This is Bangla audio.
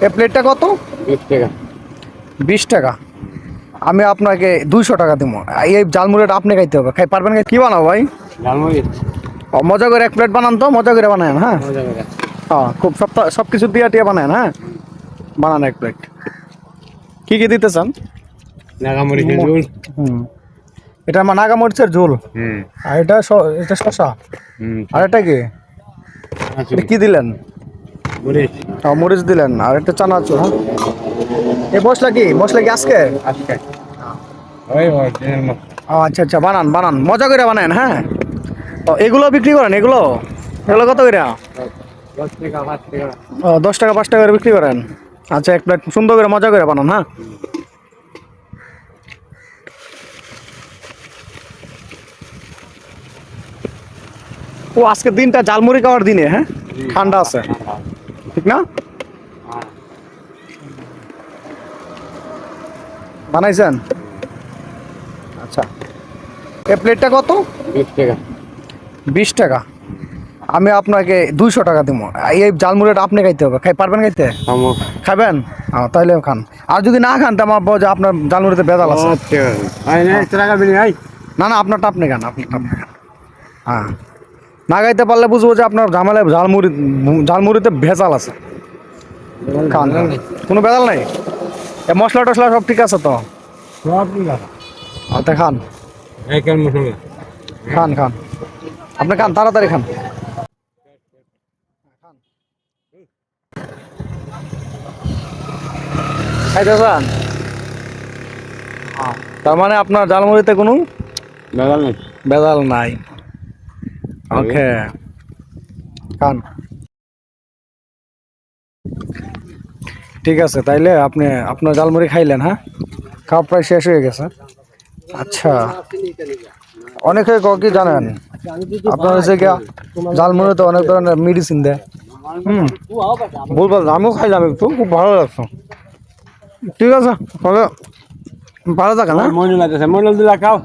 এই প্লেটটা কত? 20 টাকা। 20 টাকা। আমি আপনাকে 200 টাকা দেবো। এই ঝালমুড়িটা আপনি খাইতে হবে, খাই পারবেন? কি বানাও ভাই? ঝালমুড়ি। মজা করে এক প্লেট বানান তো, মজা করে বানান। হ্যাঁ মজা করে। হ্যাঁ, খুব সব কিছু দিয়ে টিয়ে বানান। হ্যাঁ, বানান এক প্লেট। কি দিতে চান? নাগামরিচের ঝোল। হুম, এটা আমার নাগা মরিচের ঝোল। আর এটা এটা শসা। আর এটা কি? এটা কি দিলেন? মরিচ। মরিচ দিলেন। আর একটা চানাচুর। হ্যাঁ, এই মশলা কি আজকে? আজকে ওই অরিজিনাল মশলা। আচ্ছা আচ্ছা, বানান মজা করে বানান। হ্যাঁ, এগুলো বিক্রি করেন? এগুলো কত করে? 10 টাকা 5 টাকা। 10 টাকা 5 টাকা করে বিক্রি করেন। আচ্ছা, এক প্লেট সুন্দর করে মজা করে বানান। হ্যাঁ, ও আজকে দিনটা ঝালমুড়ি খাওয়ার দিনে। হ্যাঁ, ঠান্ডা আছে, ঠিক না? বানাইছেন? আচ্ছা, এই প্লেটটা কত? 20 টাকা। 20 টাকা। আমি আপনাকে 200 টাকা দেবো। এই ঝালমুড়িটা আপনি খাইতে হবে, পারবেন খাইতে? আমো। খাবেন? তাইলে খান। আর যদি না খান, তো আমার বলবো যে আপনার ঝালমুড়িতে বেজাল আছে। আচ্ছা। আই না টাকা বিনি আই। না আপনারটা আপনি খান। হ্যাঁ, না খাইতে পারলে বুঝবো যে আপনার ঝামেলায় ঝালমুড়িতে ভেজাল আছে। খান, কোনো ভেজাল নাই। মশলা টশলা সব ঠিক আছে তো? সব ঠিক আছে। আচ্ছা, খান একের মশলা। খান খান আপনি খান, তাড়াতাড়ি খান। খাইতে চান? তার মানে আপনার ঝালমুড়িতে কোনো বেদাল নেই। ভেজাল নাই। ওকে, খান। ঠিক আছে, তাইলে আপনি আপনার ঝালমুড়ি খাইলেন। হ্যাঁ, খাওয়া প্রায় শেষ হয়ে গেছে। আচ্ছা, অনেকে কি জানেন আপনার হচ্ছে গিয়া ঝালমুড়িতে অনেক ধরনের মেডিসিন দেয়। বলবো, আমিও খাইলাম একটু, খুব ভালো লাগছে। ঠিক আছে, তাহলে ভালো থাকেন। হ্যাঁ, মনে লাগতেছে মনে দিলা খাও।